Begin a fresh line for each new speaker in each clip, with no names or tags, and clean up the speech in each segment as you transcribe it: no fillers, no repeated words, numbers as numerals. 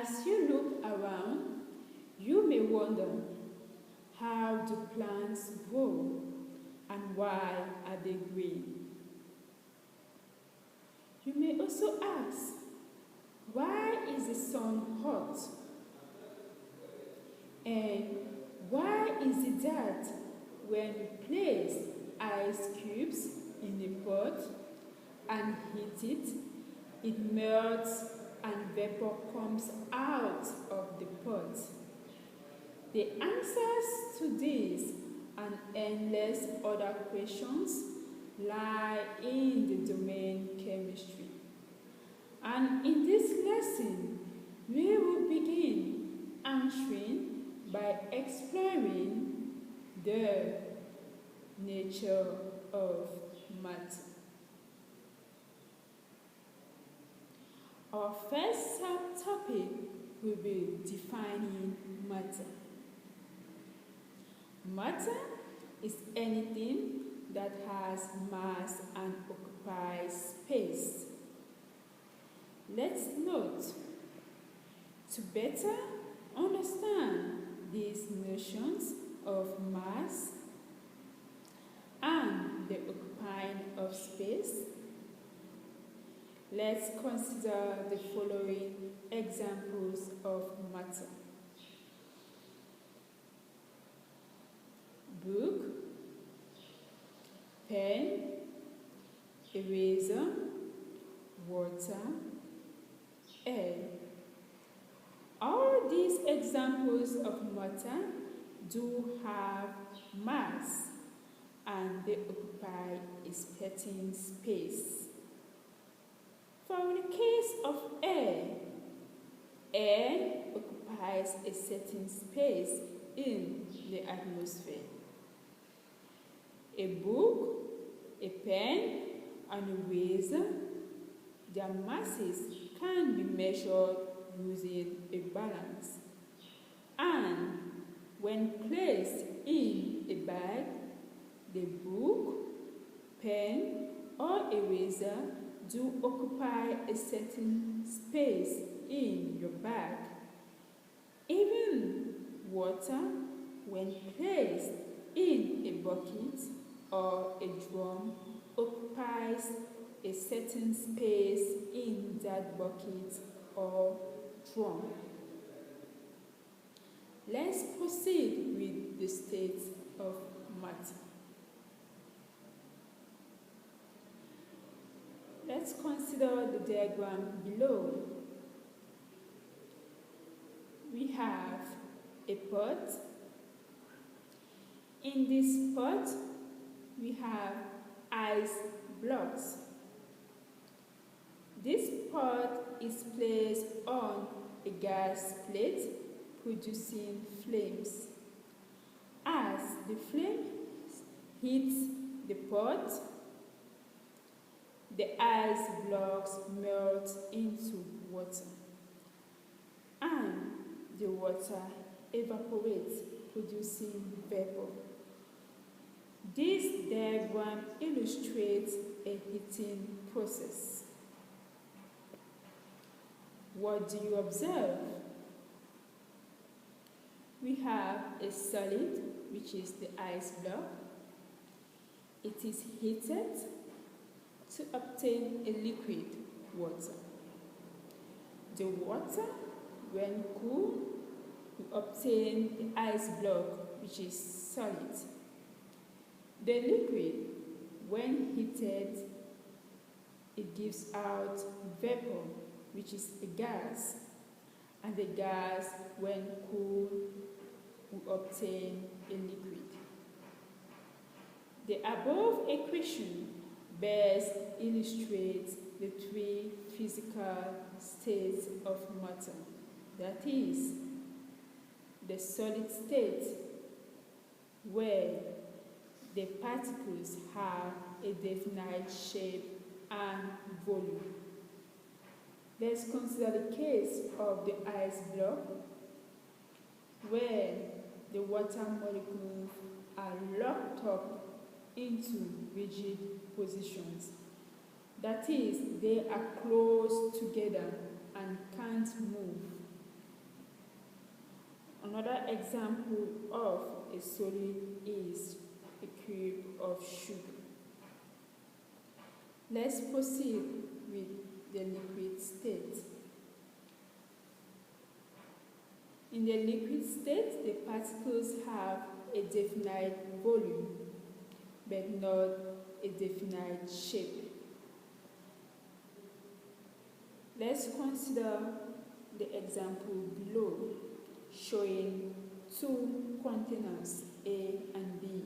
As you look around, you may wonder, how do plants grow and why are they green? You may also ask, why is the sun hot? And why is it that when we place ice cubes in a pot and heat it, it melts and vapor comes out of the pot? The answers to these and endless other questions lie in the domain chemistry. And in this lesson, we will begin answering by exploring the nature of matter. Our first subtopic will be defining matter. Matter is anything that has mass and occupies space. Let's note, to better understand these notions of mass and the occupying of space, let's consider the following examples of matter. Book, pen, eraser, water, air. All these examples of matter do have mass and they occupy a certain space. For the case of air, air occupies a certain space in the atmosphere. A book, a pen, and a eraser, their masses can be measured using a balance. And when placed in a bag, the book, pen, or eraser do occupy a certain space in your bag. Even water, when placed in a bucket or a drum, occupies a certain space in that bucket or drum. Let's proceed with the state of matter. Let's consider the diagram below. We have a pot. In this pot, we have ice blocks. This pot is placed on a gas plate, producing flames. As the flame hits the pot, the ice blocks melt into water, and the water evaporates, producing vapor. This diagram illustrates a heating process. What do you observe? We have a solid, which is the ice block. It is heated to obtain a liquid, water. The water, when cool, we obtain the ice block, which is solid. The liquid, when heated, it gives out vapor, which is a gas. And the gas, when cool, we obtain a liquid. The above equation best illustrates the three physical states of matter. That is, the solid state, where the particles have a definite shape and volume. Let's consider the case of the ice block, where the water molecules are locked up into rigid positions. That is, they are close together and can't move. Another example of a solid is a cube of sugar. Let's proceed with the liquid state. In the liquid state, the particles have a definite volume, but not a definite shape. Let's consider the example below, showing two containers, A and B.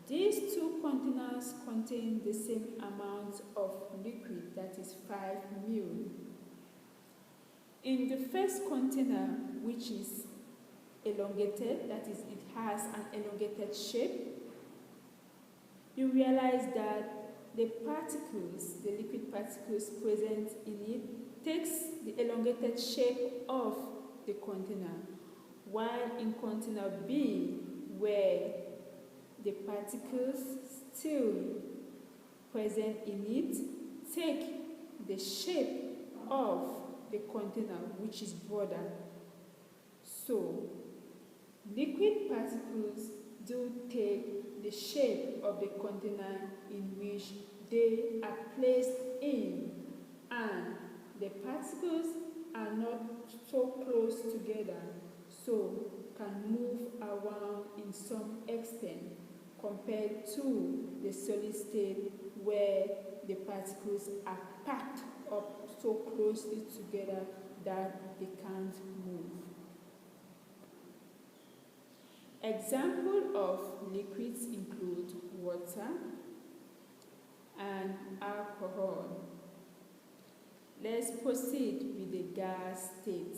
These two containers contain the same amount of liquid, that is 5 ml. In the first container, which is elongated, that is, it has an elongated shape, you realize that the particles, the liquid particles present in it, takes the elongated shape of the container, while in container B, where the particles still present in it take the shape of the container, which is broader. So, liquid particles do take the shape of the container in which they are placed in, and the particles are not so close together, so can move around in some extent compared to the solid state where the particles are packed up so closely together that they can't move. Examples of liquids include water and alcohol. Let's proceed with the gas state.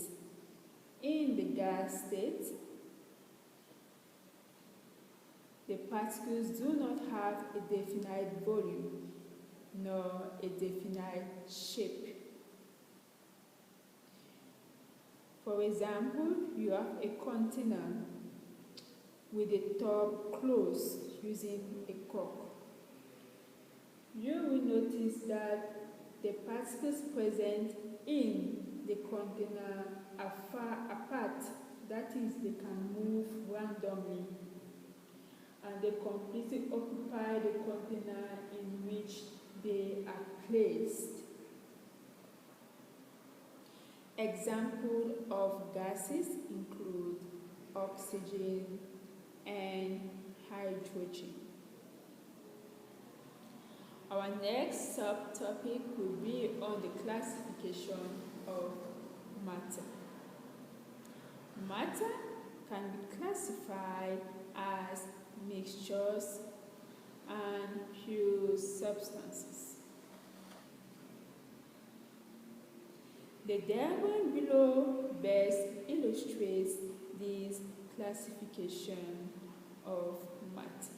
In the gas state, the particles do not have a definite volume nor a definite shape. For example, you have a container with the top closed using a cork. You will notice that the particles present in the container are far apart, that is, they can move randomly, and they completely occupy the container in which they are placed. Examples of gases include oxygen and hydrogen. Our next subtopic will be on the classification of matter. Matter can be classified as mixtures and pure substances. The diagram below best illustrates this classification of matter.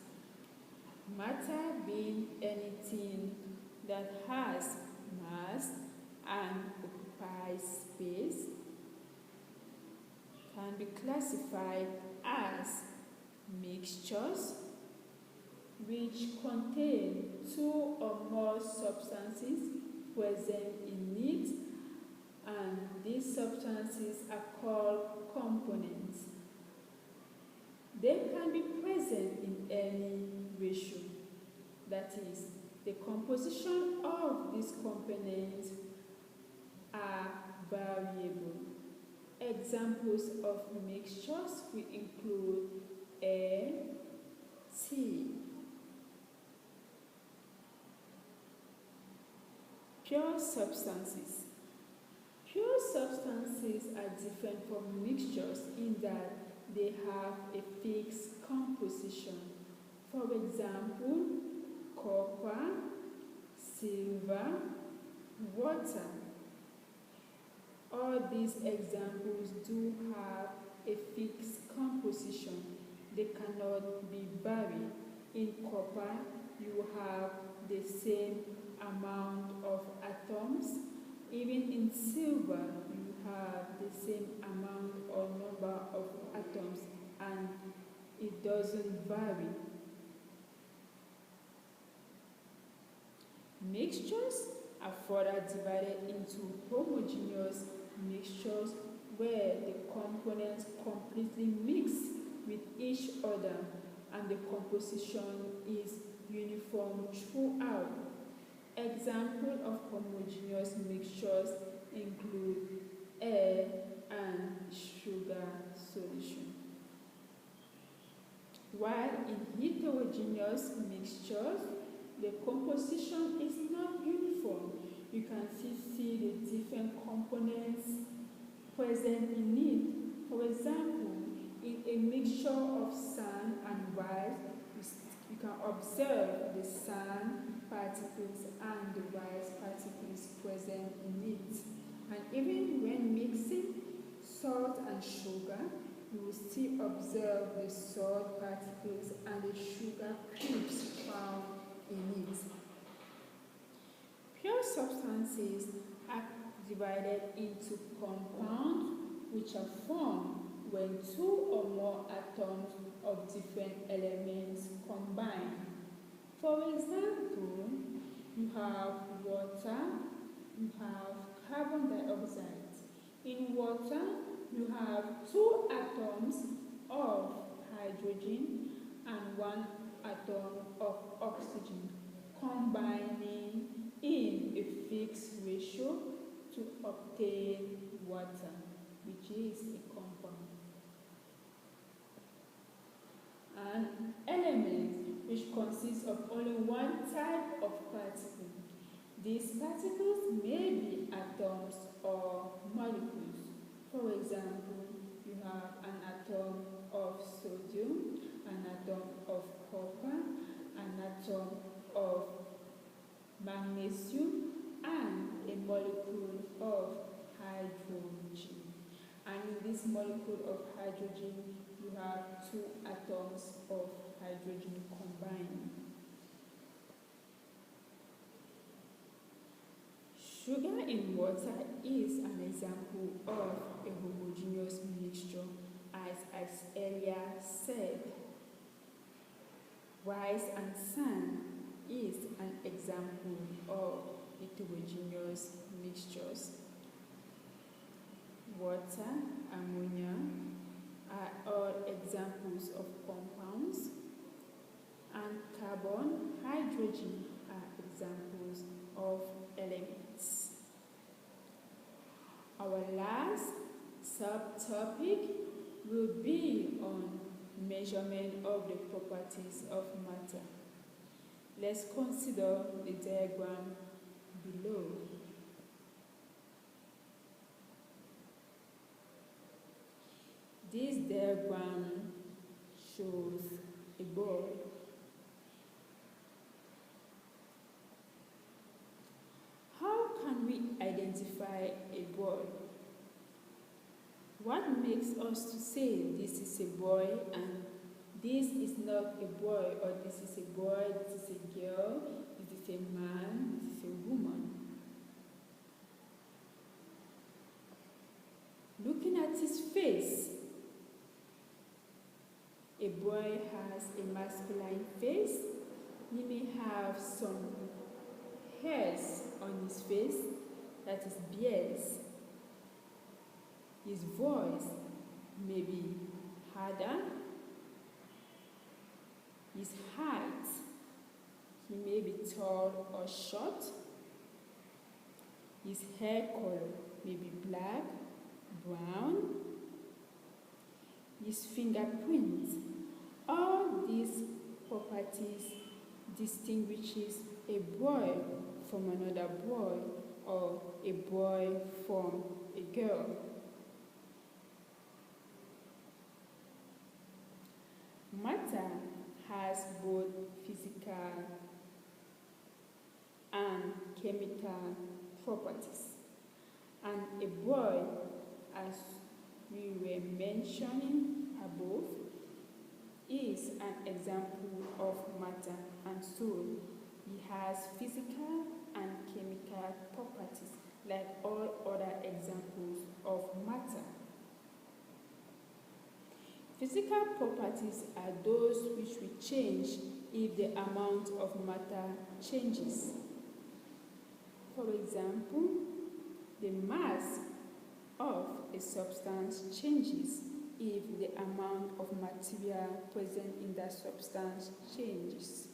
Matter being anything that has mass and occupies space can be classified as mixtures which contain two or more substances present in it, and these substances are called components. They can be present in any ratio, that is, the composition of these components are variable. Examples of mixtures will include air, tea. Pure substances. Pure substances are different from mixtures in that they have a fixed composition. For example, copper, silver, water. All these examples do have a fixed composition. They cannot be varied. In copper, you have the same amount of atoms. Even in silver, you have the same amount or number of atoms, and it doesn't vary. Mixtures are further divided into homogeneous mixtures where the components completely mix with each other and the composition is uniform throughout. Examples of homogeneous mixtures include air and sugar solution. While in heterogeneous mixtures, the composition is not uniform. You can see the different components present in it. For example, in a mixture of sand and rice, you can observe the sand particles and the rice particles present in it. And even when mixing salt and sugar, you will still observe the salt particles and the sugar cubes found in it. Pure substances are divided into compounds which are formed when two or more atoms of different elements combine. For example, you have water, you have carbon dioxide. In water, you have two atoms of hydrogen and one atom of oxygen combining in a fixed ratio to obtain water, which is a compound. An element which consists of only one type of particle. These particles may be atoms or molecules. For example, you have an atom of sodium, an atom of copper, an atom of magnesium, and a molecule of hydrogen. And in this molecule of hydrogen, you have two atoms of hydrogen combined. Sugar in water is an example of a homogeneous mixture, as earlier said. Rice and sand is an example of heterogeneous mixtures. Water, ammonia are all examples of compounds, and carbon, hydrogen are examples of elements. Our last subtopic will be on measurement of the properties of matter. Let's consider the diagram below. This diagram shows a ball. How can we identify a ball? What makes us to say this is a boy and this is not a boy, or this is a boy, this is a girl, this is a man, this is a woman? Looking at his face, a boy has a masculine face. He may have some hairs on his face, that is beards. His voice may be harder. His height, he may be tall or short. His hair color may be black, brown. His fingerprints. All these properties distinguishes a boy from another boy or a boy from a girl. Matter has both physical and chemical properties, and a boy, as we were mentioning above, is an example of matter, and so he has physical and chemical properties like all other examples of matter. Physical properties are those which will change if the amount of matter changes. For example, the mass of a a substance changes if the amount of material present in that substance changes.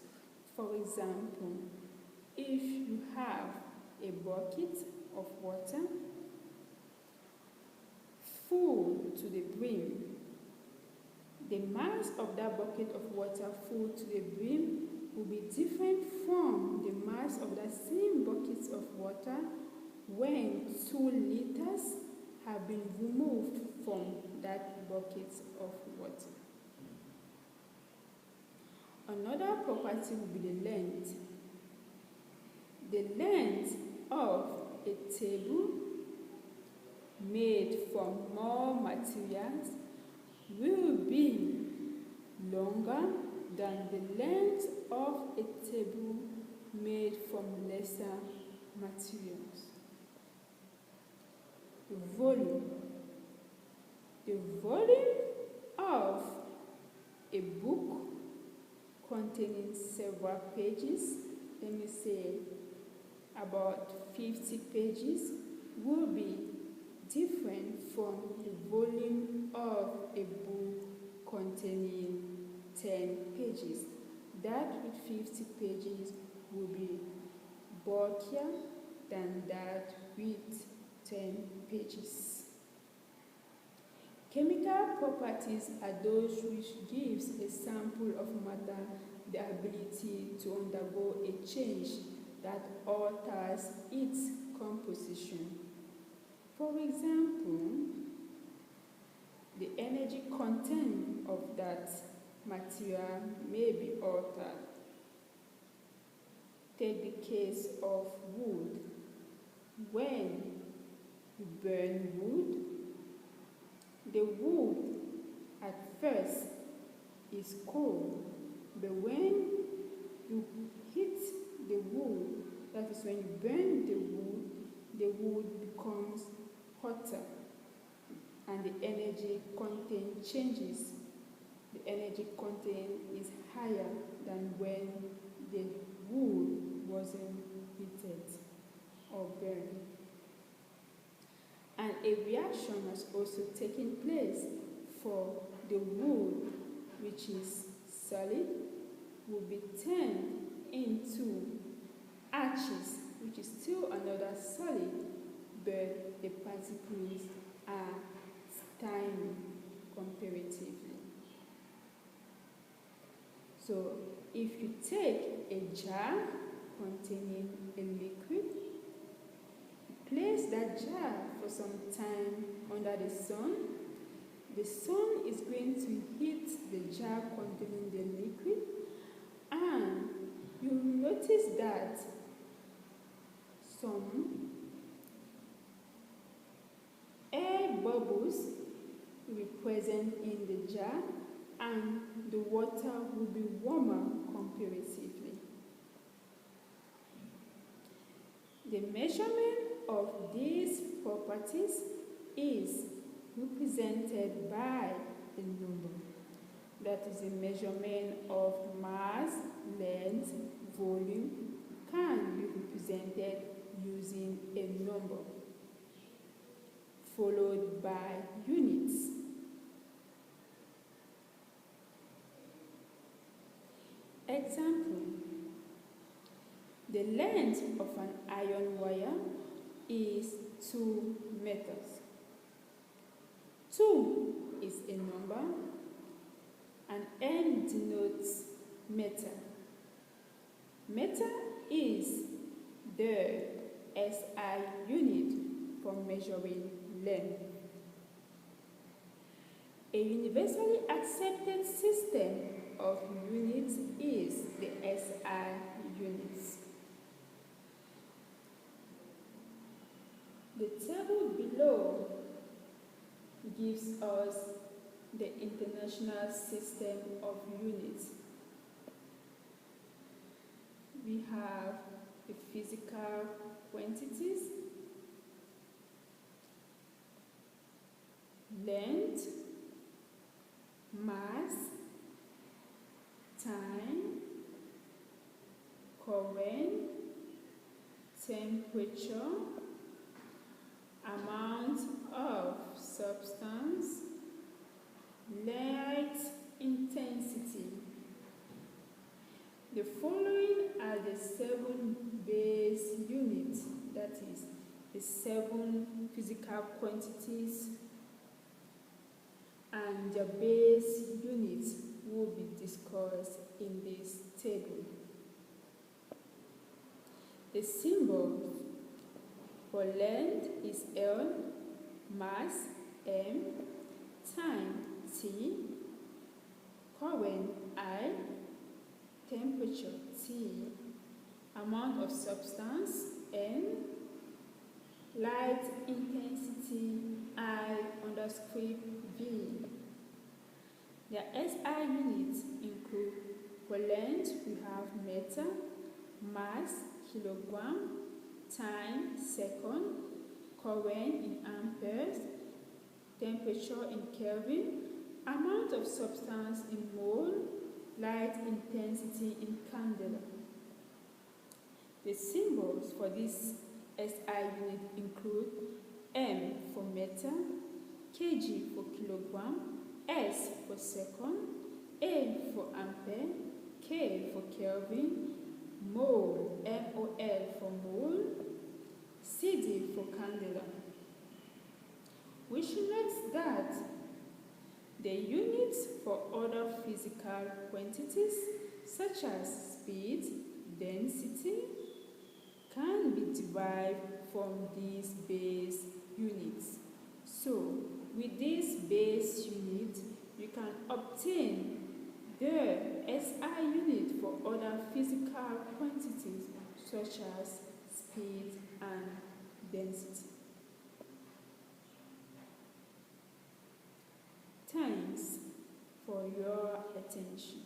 For example, if you have a bucket of water full to the brim, the mass of that bucket of water full to the brim will be different from the mass of that same bucket of water when 2 liters have been removed from that bucket of water. Another property will be the length. The length of a table made from more materials will be longer than the length of a table made from lesser materials. Volume. The volume of a book containing several pages, let me say about 50 pages, will be different from the volume of a book containing 10 pages. That with 50 pages will be bulkier than that with 10 pages. Chemical properties are those which gives a sample of matter the ability to undergo a change that alters its composition. For example, the energy content of that material may be altered. Take the case of wood. When you burn wood, the wood at first is cold, but when you heat the wood, that is when you burn the wood becomes hotter and the energy content changes. The energy content is higher than when the wood wasn't heated or burned. And a reaction has also taken place for the wood, which is solid, will be turned into ashes, which is still another solid, but the particles are tiny comparatively. So if you take a jar containing a liquid, place that jar for some time under the sun is going to heat the jar containing the liquid, and you'll notice that some air bubbles will be present in the jar and the water will be warmer comparatively. The measurement of these properties is represented by a number. That is, a measurement of mass, length, volume can be represented using a number, followed by units. Example: the length of an iron wire is 2 meters. 2 is a number, and M denotes meter. Meter is the SI unit for measuring length. A universally accepted system of units is the SI units. The table below gives us the international system of units. We have the physical quantities, length, mass, time, current, temperature, amount of light intensity. The following are the 7 base units, that is, the 7 physical quantities, and the base units will be discussed in this table. The symbol for length is L, mass M, time T, current I, temperature T, amount of substance N, light intensity I_V. The SI units include, for length we have meter, mass kilogram, time second, current in amperes, temperature in Kelvin, amount of substance in mole, light intensity in candela. The symbols for this SI unit include M for meter, kg for kilogram, S for second, A for ampere, K for Kelvin, mole, MOL for mole, CD for candela. We should note that the units for other physical quantities such as speed, density, can be derived from these base units. So, with this base unit, you can obtain the SI unit for other physical quantities such as speed and density. Thanks for your attention.